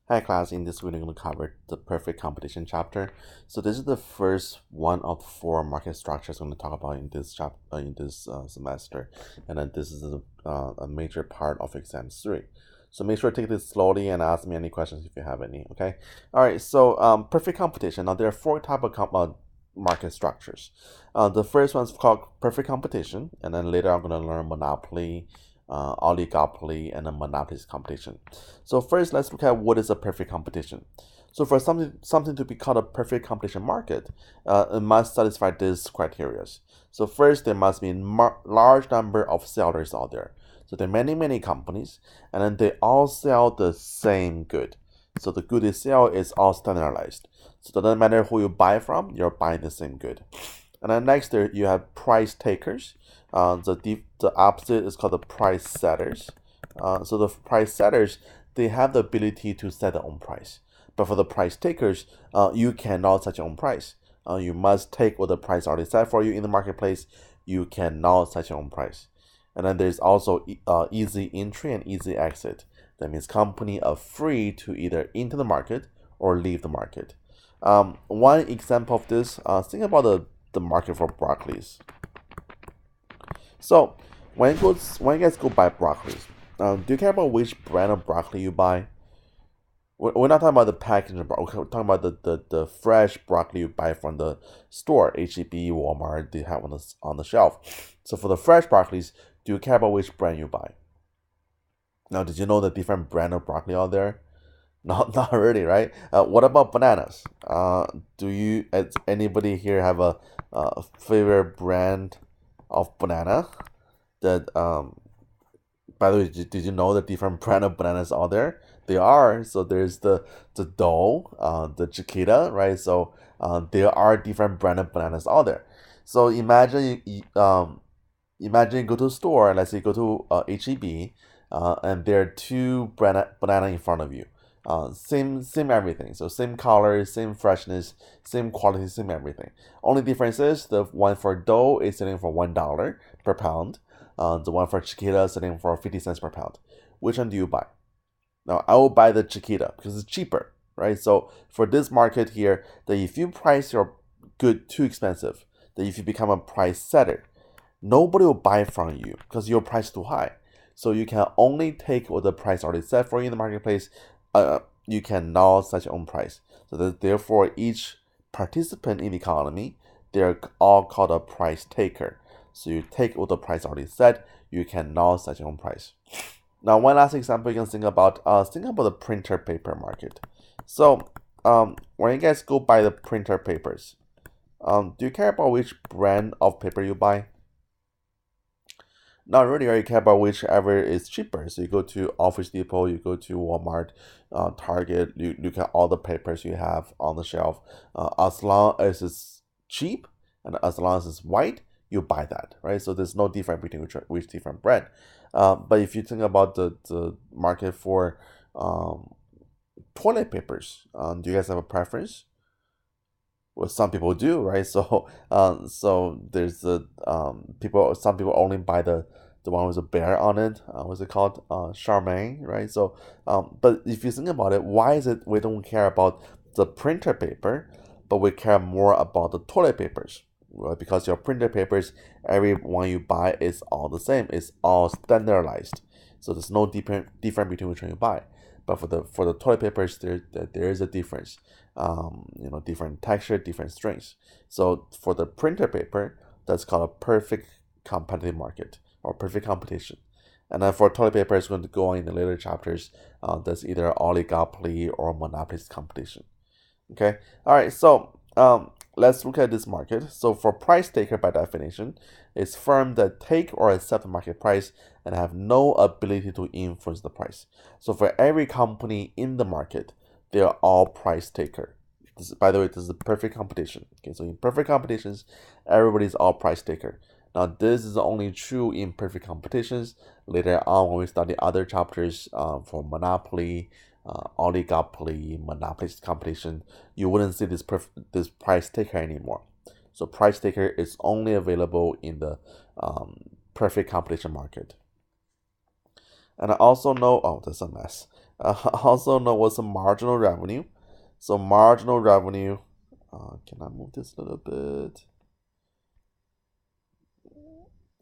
Hi class, in this video I'm going to cover the perfect competition chapter. So this is the first one of 4 market structures I'm going to talk about in this semester, and then this is a major part of exam 3. So make sure to take this slowly and ask me any questions if you have any. Okay. All right. So perfect competition. Now there are 4 type of market structures. The first one's called perfect competition, and then later I'm going to learn monopoly, oligopoly, and a monopolist competition. So first, let's look at what is a perfect competition. So for something to be called a perfect competition market, it must satisfy these criteria. So first, there must be a large number of sellers out there. So there are many companies, and then they all sell the same good. So the good they sell is all standardized. So it doesn't matter who you buy from, you're buying the same good. And then next there you have price takers. The opposite is called the price setters. So the price setters, they have the ability to set their own price. But for the price takers, you cannot set your own price. You must take what the price already set for you in the marketplace. You cannot set your own price. And then there's also easy entry and easy exit. That means company are free to either enter the market or leave the market. One example of this, think about the market for broccolis. So when you guys go buy broccolis, do you care about which brand of broccoli you buy? We're not talking about the packaging of broccoli. We're talking about the fresh broccoli you buy from the store, HEB, Walmart, they have on the shelf. So for the fresh broccolis, do you care about which brand you buy? Now, did you know the different brand of broccoli out there? Not really, right? What about bananas? Anybody here have a favorite brand of banana? That By the way, did you know the different brand of bananas out there? They are. So there's the Dole, the Chiquita, right? So there are different brand of bananas out there. So imagine you go to a store. Let's say you go to HEB, and there are 2 banana in front of you. Same everything. So same color, same freshness, same quality, same everything. Only difference is the one for Dole is selling for $1 per pound. The one for Chiquita is selling for 50 cents per pound. Which one do you buy? Now I will buy the Chiquita because it's cheaper, right? So for this market here, that if you price your good too expensive, that if you become a price setter, nobody will buy from you because your price is too high. So you can only take what the price already set for you in the marketplace. You cannot set your own price. So therefore, each participant in the economy, they're all called a price taker. So you take what the price already set. You cannot set your own price. Now, one last example you can think about the printer paper market. So when you guys go buy the printer papers, do you care about which brand of paper you buy? Not really, right? You care about whichever is cheaper. So you go to Office Depot, you go to Walmart, Target, you look at all the papers you have on the shelf. As long as it's cheap and as long as it's white, you buy that, right? So there's no difference between which different brand. But if you think about the market for toilet papers, do you guys have a preference? Well, some people do, right? So there's some people only buy the one with a bear on it. What's it called? Charmaine, right? So, but if you think about it, why is it we don't care about the printer paper, but we care more about the toilet papers? Well, because your printer papers, every one you buy is all the same. It's all standardized. So there's no difference between which one you buy. But for the toilet papers, there is a difference. Different texture, different strengths. So for the printer paper, that's called a perfect competitive market or perfect competition. And then for toilet paper, it's going to go on in the later chapters. That's either oligopoly or monopolist competition. Okay. All right. So let's look at this market. So for price taker, by definition, is firm that take or accept the market price and have no ability to influence the price. So for every company in the market, they are all price taker. By the way, this is a perfect competition. Okay, so in perfect competitions, everybody's all price taker. Now, this is only true in perfect competitions. Later on, when we study other chapters for monopoly, oligopoly, monopolist competition, you wouldn't see this price taker anymore. So price taker is only available in the perfect competition market. And I also know, oh, that's a mess. Also known what's a marginal revenue. So marginal revenue, can I move this a little bit?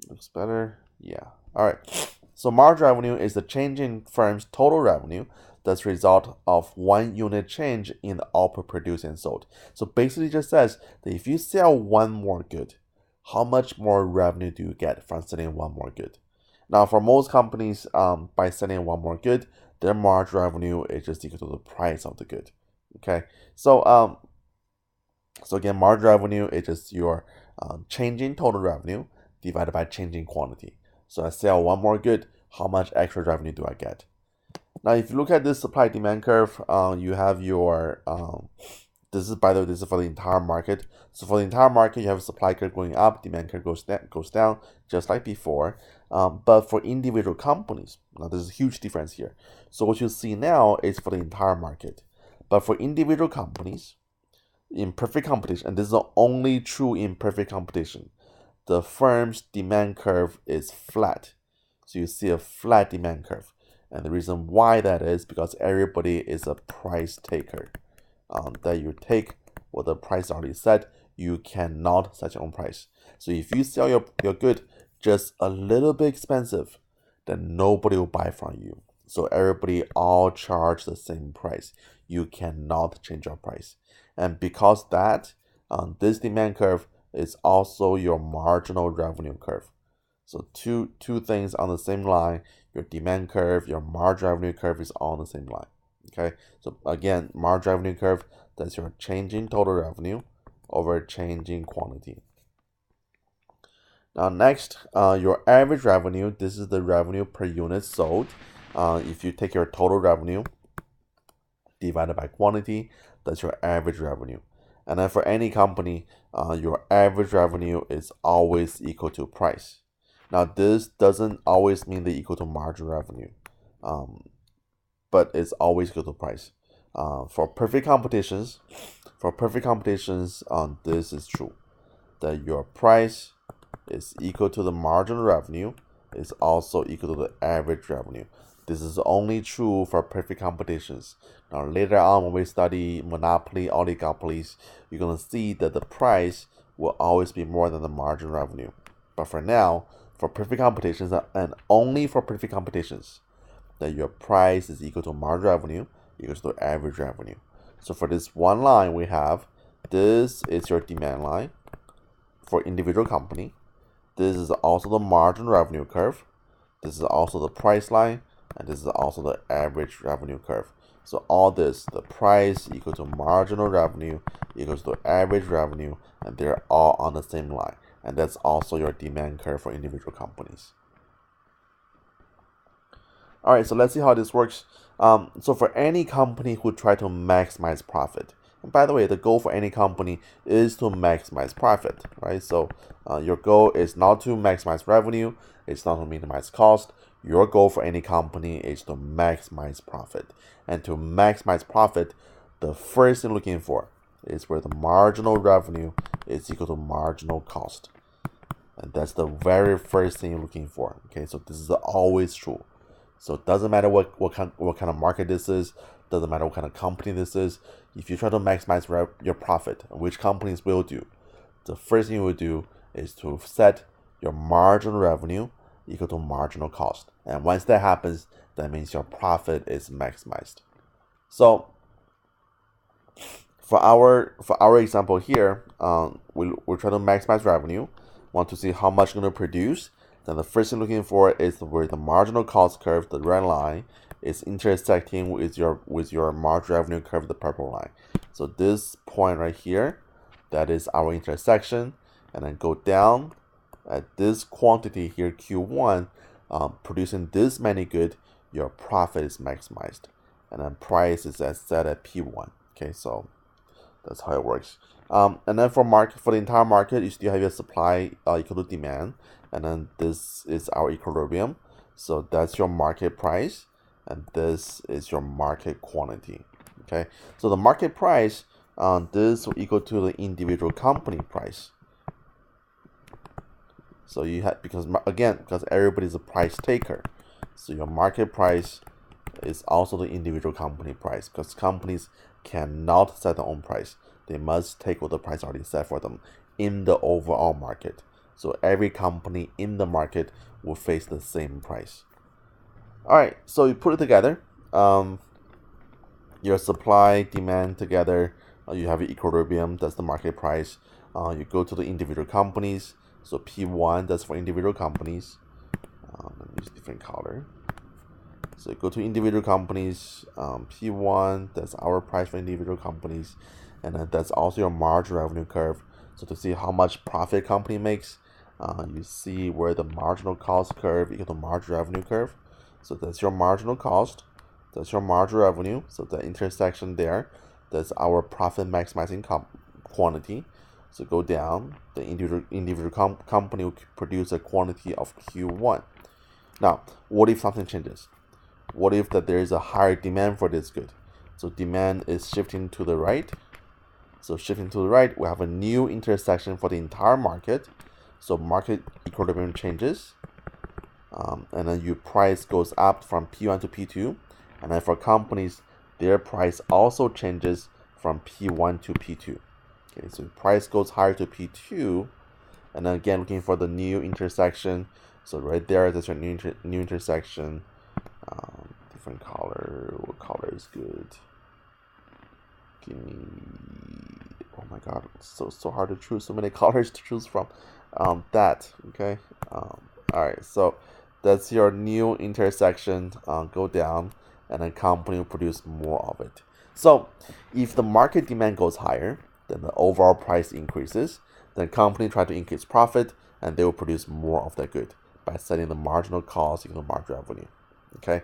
Looks better. Yeah. All right. So marginal revenue is the change in firm's total revenue that's the result of one unit change in the output produced and sold. So basically just says that if you sell one more good, how much more revenue do you get from selling one more good? Now, for most companies, by selling one more good, their marginal revenue is just equal to the price of the good. Okay. So again, marginal revenue is just your changing total revenue divided by changing quantity. So I sell one more good, how much extra revenue do I get? Now, if you look at this supply demand curve, you have your this is, by the way, this is for the entire market. So for the entire market, you have a supply curve going up, demand curve goes down, just like before. But for individual companies, now there's a huge difference here. So what you see now is for the entire market. But for individual companies, in perfect competition, and this is only true in perfect competition, the firm's demand curve is flat. So you see a flat demand curve. And the reason why that is because everybody is a price taker. That you take what the price already set, you cannot set your own price. So if you sell your good just a little bit expensive, then nobody will buy from you. So everybody all charge the same price. You cannot change your price. And because that, this demand curve is also your marginal revenue curve. So two things on the same line, your demand curve, your marginal revenue curve is all on the same line. Okay, so again, marginal revenue curve, that's your changing total revenue over changing quantity. Now next, your average revenue, this is the revenue per unit sold. If you take your total revenue divided by quantity, that's your average revenue. And then for any company, your average revenue is always equal to price. Now this doesn't always mean they equal to marginal revenue, but it's always equal to price. For perfect competitions, this is true, that your price is equal to the marginal revenue is also equal to the average revenue. This is only true for perfect competitions. Now later on when we study monopoly, oligopolies, you're going to see that the price will always be more than the marginal revenue. But for now, for perfect competitions and only for perfect competitions, that your price is equal to marginal revenue equals to average revenue. So for this one line we have, this is your demand line for individual company. This is also the marginal revenue curve. This is also the price line, and this is also the average revenue curve. So all this, the price equal to marginal revenue equals to average revenue, and they're all on the same line. And that's also your demand curve for individual companies. All right, so let's see how this works. So for any company who try to maximize profit, and by the way, the goal for any company is to maximize profit, right? So your goal is not to maximize revenue, it's not to minimize cost. Your goal for any company is to maximize profit. And to maximize profit, the first thing looking for is where the marginal revenue is equal to marginal cost. And that's the very first thing you're looking for. Okay, so this is always true. So it doesn't matter what kind of market this is, doesn't matter what kind of company this is. If you try to maximize your profit, which companies will do, the first thing you will do is to set your marginal revenue equal to marginal cost. And once that happens, that means your profit is maximized. So for our example here, we're trying to maximize revenue, want to see how much we're going to produce. Then the first thing looking for is where the marginal cost curve, the red line, is intersecting with your marginal revenue curve, the purple line. So this point right here, that is our intersection, and then go down at this quantity here, Q1, producing this many good, your profit is maximized, and then price is set at P1. Okay, so that's how it works. And then for the entire market, you still have your supply equal to demand, and then this is our equilibrium. So that's your market price, and this is your market quantity. Okay, so the market price, this will equal to the individual company price. So you have, because everybody's a price taker, so your market price is also the individual company price, because companies cannot set their own price. They must take what the price already set for them in the overall market. So every company in the market will face the same price. All right, so you put it together. Your supply, demand together, you have your equilibrium, that's the market price. You go to the individual companies. So P1, that's for individual companies. Let me use a different color. So go to individual companies, P1, that's our price for individual companies. And then that's also your margin revenue curve. So to see how much profit company makes, you see where the marginal cost curve equal to margin revenue curve. So that's your marginal cost, that's your margin revenue. So the intersection there, that's our profit maximizing quantity. So go down, the individual company will produce a quantity of Q1. Now, what if something changes? What if that there is a higher demand for this good? So demand is shifting to the right. So shifting to the right, we have a new intersection for the entire market. So market equilibrium changes. And then your price goes up from P1 to P2. And then for companies, their price also changes from P1 to P2. Okay, so price goes higher to P2. And then again, looking for the new intersection. So right there, that's your new intersection. Different color. What color is good? Give me. Oh my God, it's so hard to choose. So many colors to choose from. That okay. All right, so that's your new intersection. Go down, and then company will produce more of it. So if the market demand goes higher, then the overall price increases. Then company try to increase profit, and they will produce more of that good by setting the marginal cost equal to margin revenue. Okay.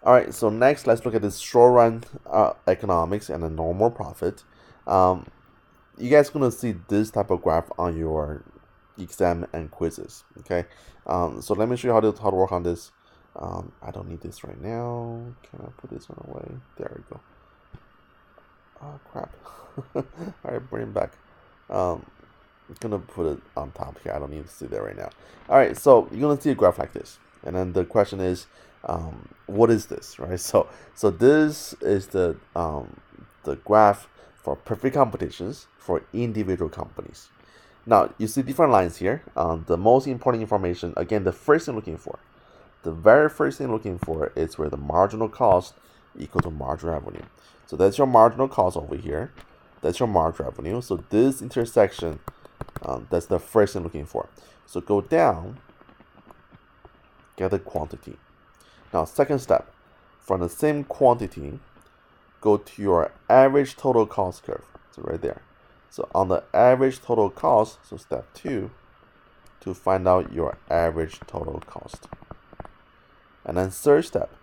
All right. So next, let's look at this short run economics and a normal profit. You guys are gonna see this type of graph on your exam and quizzes. Okay. So let me show you how to work on this. I don't need this right now. Can I put this one away? There we go. Oh crap. All right, bring it back. I'm gonna put it on top here. I don't need to see that right now. All right, so you're gonna see a graph like this, and then the question is, what is this, right? So this is the graph for perfect competitions for individual companies. Now you see different lines here. The most important information, again, the first thing looking for, the very first thing looking for is where the marginal cost equal to margin revenue. So that's your marginal cost over here. That's your margin revenue. So this intersection, that's the first thing looking for. So go down, get the quantity. Now, second step, from the same quantity, go to your average total cost curve. So right there. So on the average total cost, so step 2, to find out your average total cost. And then third step,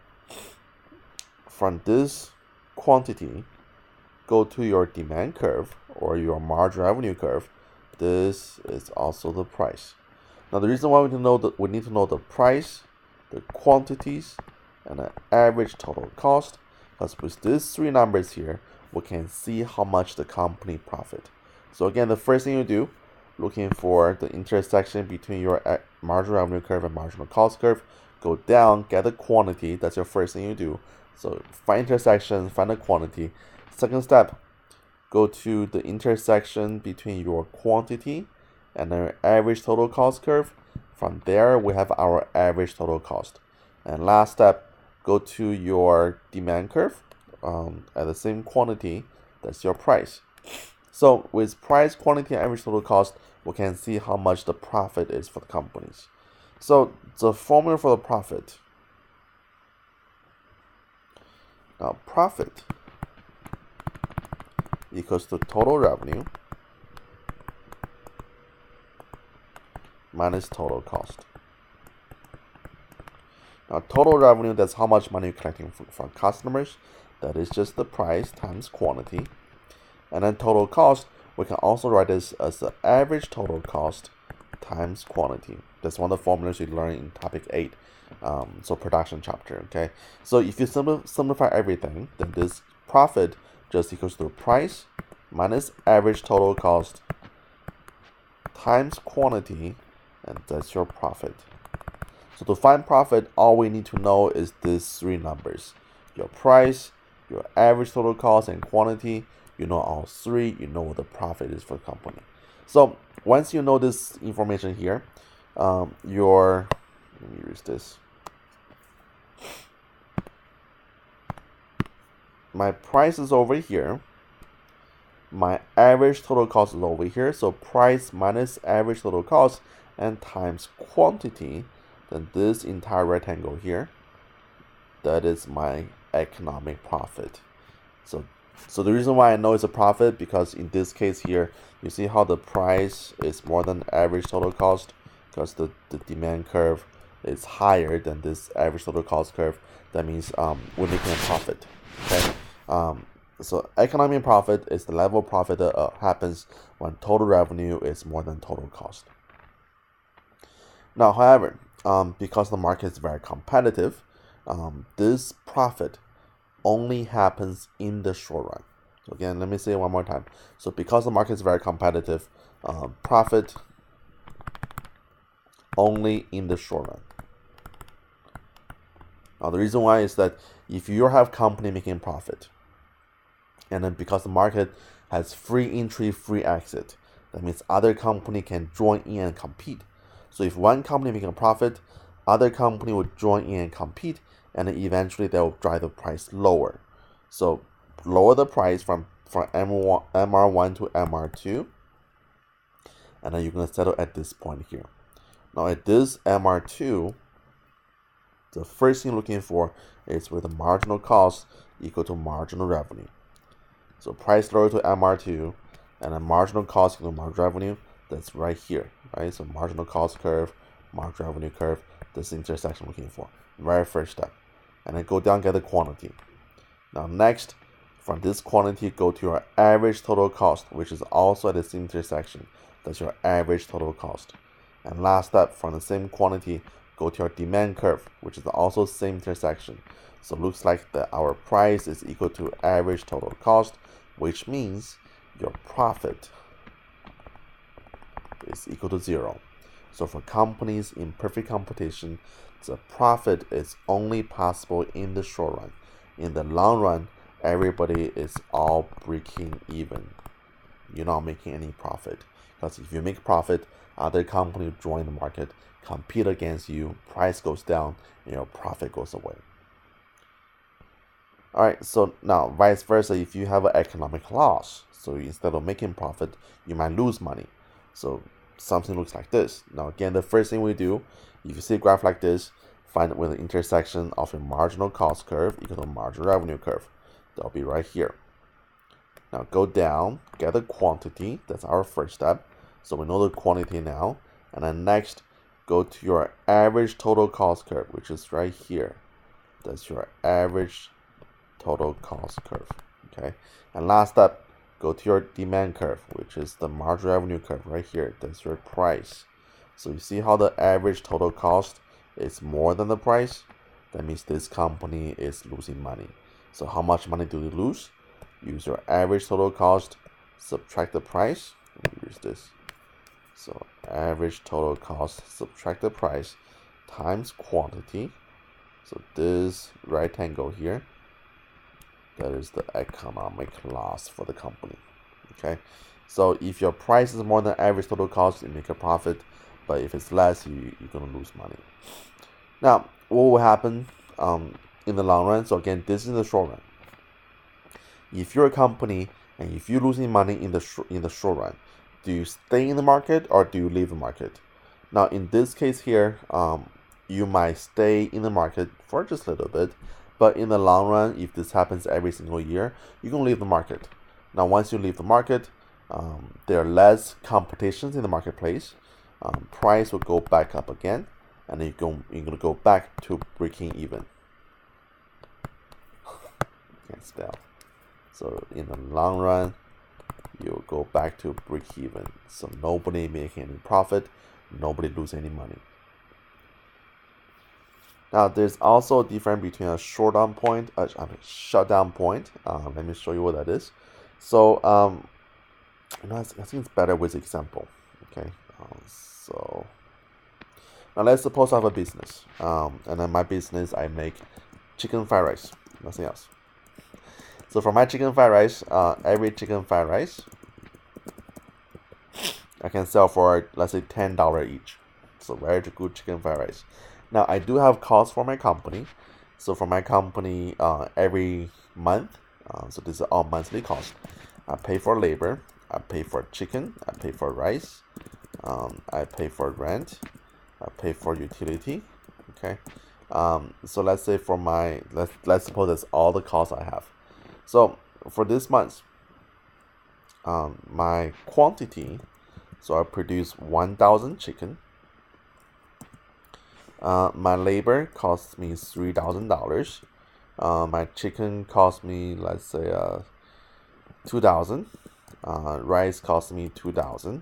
from this quantity, go to your demand curve or your margin revenue curve. This is also the price. Now the reason why we need to know the price, the quantities, and the average total cost, because with these three numbers here, we can see how much the company profit. So again, the first thing you do, looking for the intersection between your margin revenue curve and marginal cost curve, go down, get the quantity. That's your first thing you do. So find intersection, find the quantity. Second step, go to the intersection between your quantity and our average total cost curve. From there, we have our average total cost. And last step, go to your demand curve at the same quantity. That's your price. So with price, quantity, and average total cost, we can see how much the profit is for the companies. So the formula for the profit. Now profit equals to total revenue minus total cost. Now total revenue, that's how much money you're collecting from customers. That is just the price times quantity. And then total cost, we can also write this as the average total cost times quantity. That's one of the formulas you learn in topic 8. So production chapter, okay? So if you simplify everything, then this profit just equals to price minus average total cost times quantity, and that's your profit. So to find profit, all we need to know is these three numbers: your price, your average total cost, and quantity. You know all three, you know what the profit is for the company. So once you know this information here, let me use this. My price is over here. My average total cost is over here. So price minus average total cost and times quantity. Then this entire rectangle here, that is my economic profit. So the reason why I know it's a profit, because in this case here, you see how the price is more than average total cost, because the demand curve is higher than this average total cost curve. That means we're making a profit. Okay. So economic profit is the level of profit that happens when total revenue is more than total cost. Now, however, because the market is very competitive, this profit only happens in the short run. So again, let me say it one more time. So because the market is very competitive, profit only in the short run. Now the reason why is that if you have company making profit, and then because the market has free entry, free exit, that means other company can join in and compete. So if one company making a profit, other company will join in and compete, and then eventually they will drive the price lower. So lower the price from MR1 to MR2, and then you're going to settle at this point here. Now at this MR2, the first thing you're looking for is where the marginal cost equal to marginal revenue. So price lower to MR2, and then marginal cost equal to marginal revenue. That's right here, right? So marginal cost curve, marginal revenue curve. This intersection looking for. Very first step. And then go down, get the quantity. Now next, from this quantity, go to your average total cost, which is also at this intersection. That's your average total cost. And last step, from the same quantity, go to your demand curve, which is also same intersection. So it looks like that our price is equal to average total cost, which means your profit is equal to 0. So for companies in perfect competition, the profit is only possible in the short run. In the long run, everybody is all breaking even. You're not making any profit. Because if you make profit, other companies join the market, compete against you, price goes down, and your profit goes away. Alright, so now vice versa, if you have an economic loss, so instead of making profit, you might lose money. So something looks like this. Now again, the first thing we do, if you see a graph like this, find where the intersection of a marginal cost curve equal to marginal revenue curve. That'll be right here. Now go down, get the quantity. That's our first step. So we know the quantity now. And then next, go to your average total cost curve, which is right here. That's your average total cost curve. Okay. And last step, go to your demand curve, which is the marginal revenue curve right here. That's your price. So you see how the average total cost is more than the price? That means this company is losing money. So how much money do you lose? Use your average total cost, subtract the price. Let me use this. So average total cost, subtract the price, times quantity. So this rectangle here, that is the economic loss for the company. Okay, so if your price is more than average total cost, you make a profit, but if it's less, you're gonna lose money. Now, what will happen in the long run? So again, this is the short run. If you're a company and if you're losing money in the short run, do you stay in the market or do you leave the market? Now, in this case here, you might stay in the market for just a little bit, but in the long run, if this happens every single year, you're gonna leave the market. Now, once you leave the market, there are less competitions in the marketplace. Price will go back up again, and then you're gonna go back to breaking even. Can't spell. So in the long run, you'll go back to break even. So nobody making any profit, nobody lose any money. Now there's also a difference between a shutdown point. Let me show you what that is. So I think it's better with example. Okay. So Now let's suppose I have a business, and then my business I make chicken fried rice, nothing else. So for my chicken fried rice, every chicken fried rice I can sell for, let's say, $10 each. So very good chicken fried rice. Now I do have costs for my company. So for my company, every month, so this is all monthly costs. I pay for labor, I pay for chicken, I pay for rice, I pay for rent, I pay for utility. Okay. So let's say for my let's suppose that's all the costs I have. So for this month, my quantity, so I produce 1,000 chicken. My labor costs me $3,000. My chicken costs me, let's say, 2,000. Rice costs me 2,000.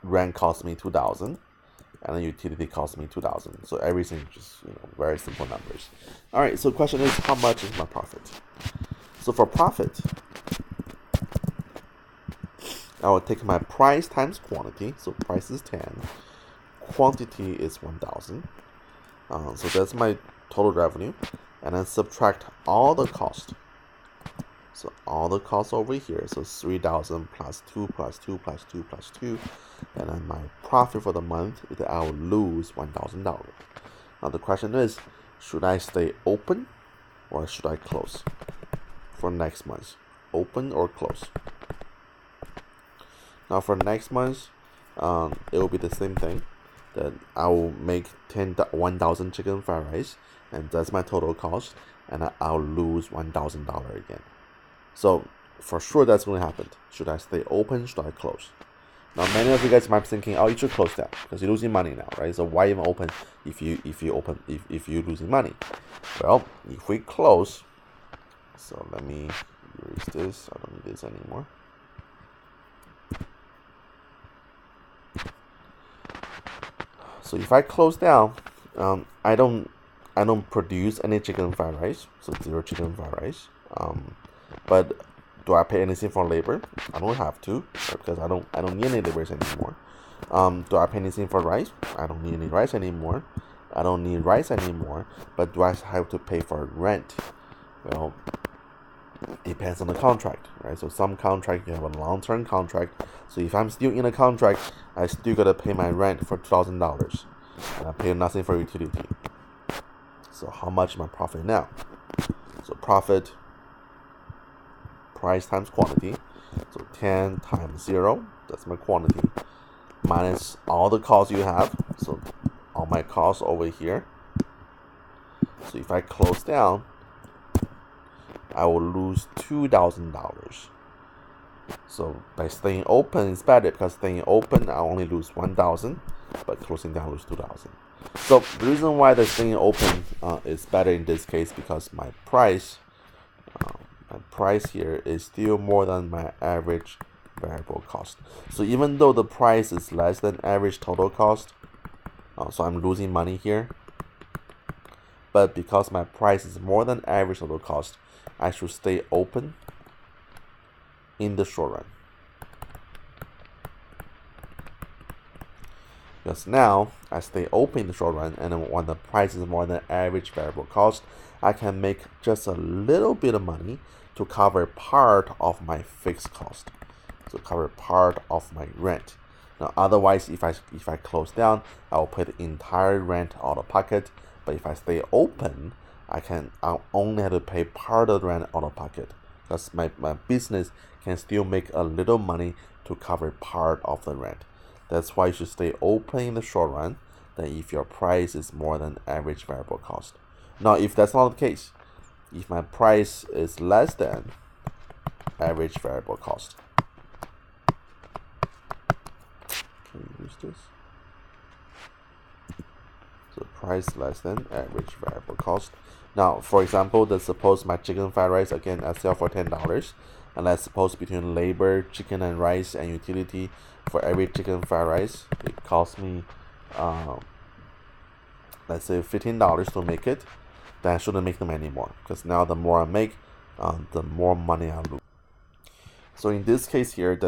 Rent costs me 2,000. And then utility costs me 2,000. So everything just, very simple numbers. All right. So the question is, how much is my profit? So for profit, I will take my price times quantity. So price is 10. Quantity is 1,000. So that's my total revenue. And then subtract all the cost. So all the costs over here. So 3,000 plus 2 plus 2 plus 2 plus 2. And then my profit for the month is that I will lose $1,000. Now the question is, should I stay open or should I close for next month? Open or close? Now for next month, it will be the same thing. That I will make 1,000 chicken fried rice, and that's my total cost, and I'll lose $1,000 again. So for sure that's going to happen. Should I stay open? Should I close? Now many of you guys might be thinking, oh, you should close down because you're losing money now, right? So why even open if you're losing money? Well, if we close, so let me erase this. I don't need this anymore. So if I close down, I don't produce any chicken fried rice, so 0 chicken fried rice. But do I pay anything for labor? I don't have to, because I don't need any labors anymore. Do I pay anything for rice? I don't need any rice anymore. I don't need rice anymore. But do I have to pay for rent? Well, depends on the contract, right? So some contract you have a long-term contract. So if I'm still in a contract, I still gotta pay my rent for $2,000, and I pay nothing for utility. So how much is my profit now? So profit, price times quantity. So 10 times 0, that's my quantity, minus all the costs you have. So all my costs over here. So if I close down, I will lose $2,000. So by staying open is better, because staying open I only lose 1,000, but closing down I lose 2,000. So the reason why the staying open is better in this case, because my price here is still more than my average variable cost. So even though the price is less than average total cost, so I'm losing money here, but because my price is more than average total cost, I should stay open in the short run. Because now I stay open in the short run, and then when the price is more than average variable cost, I can make just a little bit of money to cover part of my fixed cost, to cover part of my rent. Now otherwise, if I close down, I will pay the entire rent out of pocket. But if I stay open, I'll only have to pay part of the rent out of pocket, because my business can still make a little money to cover part of the rent. That's why you should stay open in the short run, than if your price is more than average variable cost. Now, if that's not the case, if my price is less than average variable cost, can you use this? So price less than average variable cost. Now, for example, let's suppose my chicken fried rice, again, I sell for $10. And let's suppose between labor, chicken and rice, and utility, for every chicken fried rice, it costs me, let's say $15 to make it. Then I shouldn't make them anymore, because now the more I make, the more money I lose. So in this case here,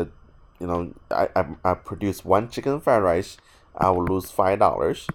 I produce 1 chicken fried rice, I will lose $5.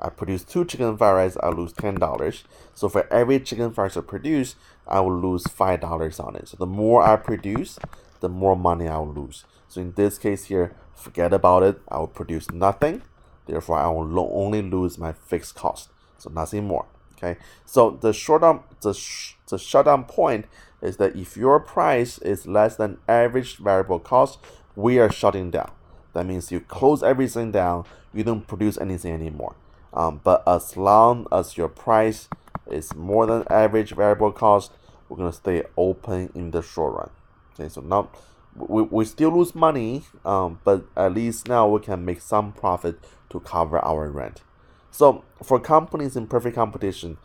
I produce 2 chicken fried rice, I lose $10. So for every chicken fried rice I produce, I will lose $5 on it. So the more I produce, the more money I will lose. So in this case here, forget about it. I will produce nothing. Therefore, I will only lose my fixed cost. So nothing more. Okay. So the shutdown point is that if your price is less than average variable cost, we are shutting down. That means you close everything down. You don't produce anything anymore. But as long as your price is more than average variable cost, we're gonna stay open in the short run. Okay, so now we still lose money, but at least now we can make some profit to cover our rent. So for companies in perfect competition,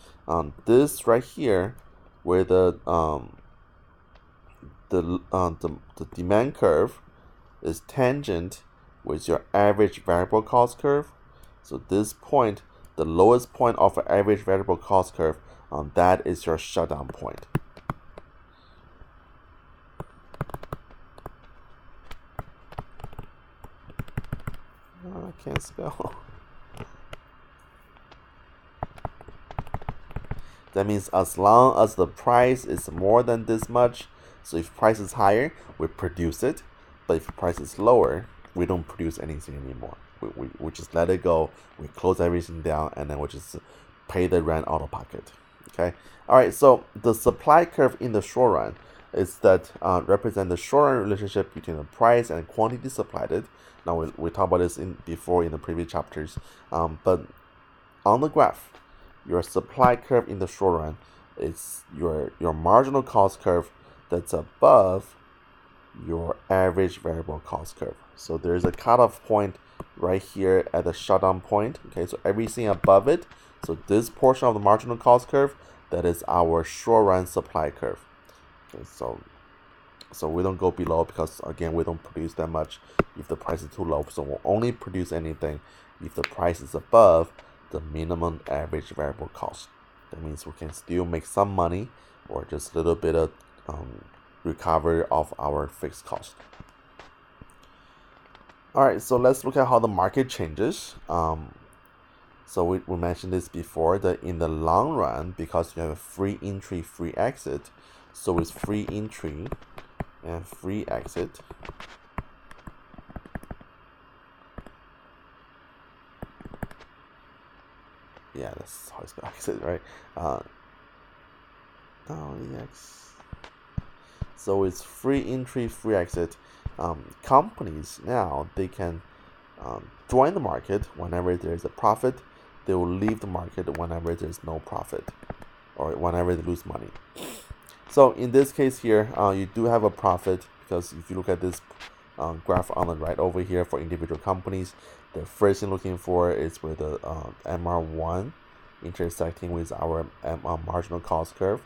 this right here, where the demand curve is tangent with your average variable cost curve. So this point, the lowest point of an average variable cost curve, that is your shutdown point. I can't spell. That means as long as the price is more than this much, so if price is higher, we produce it. But if price is lower, we don't produce anything anymore. We just let it go. We close everything down, and then we just pay the rent out of pocket. Okay. All right. So the supply curve in the short run is that represent the short run relationship between the price and quantity supplied. Now we talked about this before in the previous chapters. But on the graph, your supply curve in the short run is your marginal cost curve that's above your average variable cost curve. So there's a cutoff point right here at the shutdown point. Okay, so everything above it, so this portion of the marginal cost curve, that is our short run supply curve. Okay, so we don't go below because again we don't produce that much if the price is too low. So we'll only produce anything if the price is above the minimum average variable cost. That means we can still make some money or just a little bit of recovery of our fixed cost. All right, so let's look at how the market changes. So we mentioned this before, that in the long run, because you have a free entry, free exit, so it's free entry and free exit. Yeah, that's how it's exit, right? So it's free entry, free exit. Companies now, they can join the market whenever there's a profit. They will leave the market whenever there's no profit or whenever they lose money. So in this case here, you do have a profit because if you look at this graph on the right over here for individual companies, the first thing looking for is where the MR1 intersecting with our marginal cost curve.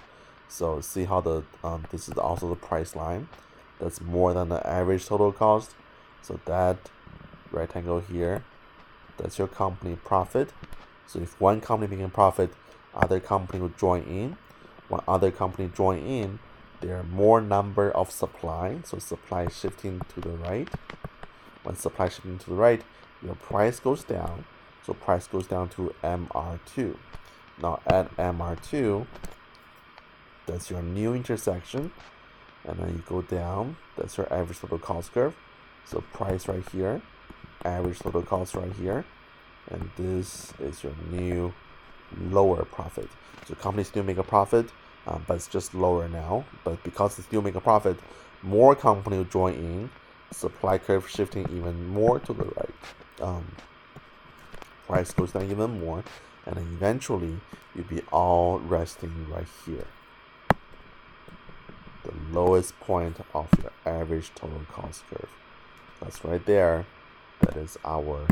So see how the this is also the price line that's more than the average total cost. So that rectangle here, that's your company profit. So if one company making profit, other company will join in. When other company join in, there are more number of supply. So supply is shifting to the right. When supply shifting to the right, your price goes down. So price goes down to MR2. Now at MR2, that's your new intersection, and then you go down, that's your average total cost curve. So price right here, average total cost right here, and this is your new lower profit. So companies still make a profit, but it's just lower now. But because they still make a profit, more companies will join in, supply curve shifting even more to the right. Price goes down even more, and then eventually you'll be all resting right here, the lowest point of your average total cost curve. That's right there. That is our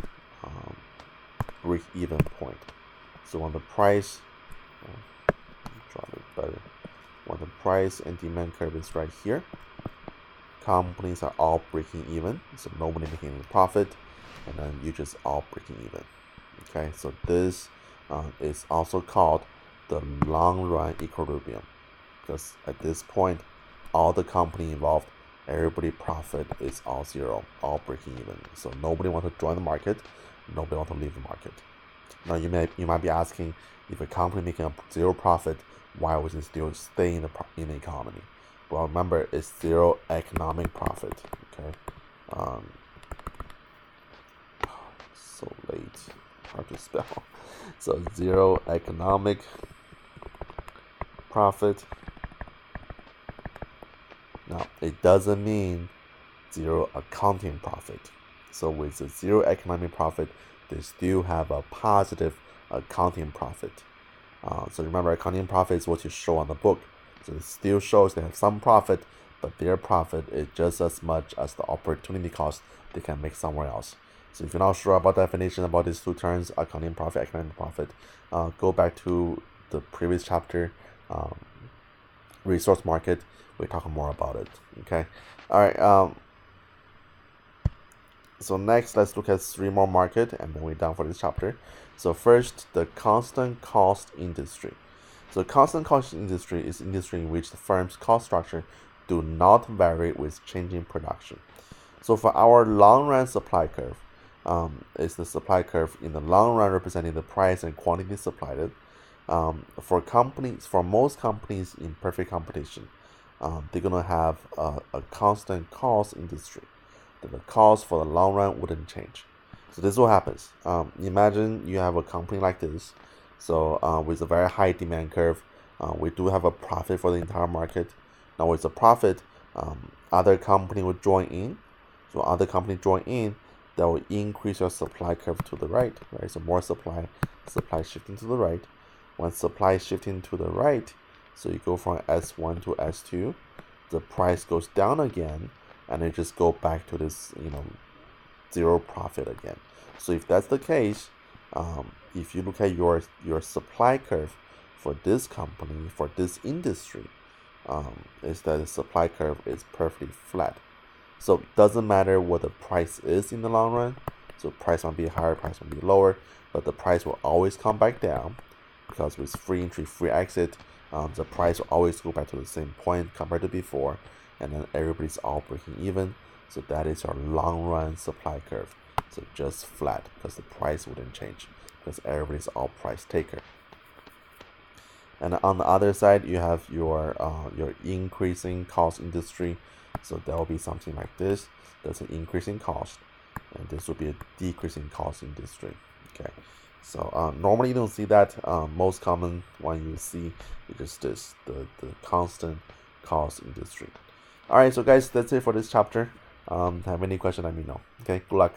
break-even point. So when the price, draw it better. When the price and demand curve is right here, companies are all breaking even, so nobody making any profit, and then you just all breaking even. Okay, so this is also called the long run equilibrium, because at this point, all the company involved, everybody profit is all zero, all breaking even. So nobody wants to join the market. nobody want to leave the market. Now you might be asking, if a company making a zero profit, why would it still stay in the economy? Well, remember, it's zero economic profit. Okay, so late, hard to spell. So zero economic profit. Now it doesn't mean zero accounting profit. So with the zero economic profit, they still have a positive accounting profit. So remember, accounting profit is what you show on the book. So it still shows they have some profit, but their profit is just as much as the opportunity cost they can make somewhere else. So if you're not sure about definition about these two terms, accounting profit, economic profit, go back to the previous chapter, resource market. We're talking more about it. Okay. All right. So next, let's look at three more market, and then we're done for this chapter. So first, the constant cost industry. So constant cost industry is industry in which the firm's cost structure do not vary with changing production. So for our long run supply curve, is the supply curve in the long run representing the price and quantity supplied. For most companies in perfect competition, they're gonna have a constant cost industry. The cost for the long run wouldn't change. So this is what happens. Imagine you have a company like this. So with a very high demand curve, we do have a profit for the entire market. Now with the profit, other company will join in. So other company join in, that will increase your supply curve to the right. So more supply shifting to the right. When supply is shifting to the right, so you go from S1 to S2, the price goes down again, and it just go back to this, zero profit again. So if that's the case, if you look at your supply curve for this company, for this industry, is that the supply curve is perfectly flat. So it doesn't matter what the price is in the long run. So price might be higher, price might be lower, but the price will always come back down, because with free entry, free exit, the price will always go back to the same point compared to before, and then everybody's all breaking even. So that is our long run supply curve. So just flat, because the price wouldn't change, because everybody's all price taker. And on the other side, you have your increasing cost industry. So that will be something like this. That's an increasing cost, and this will be a decreasing cost industry. Okay. So normally you don't see that. Most common one you see is just this, the constant cost industry. All right, so guys, that's it for this chapter. Have any question, let me know. Okay, good luck.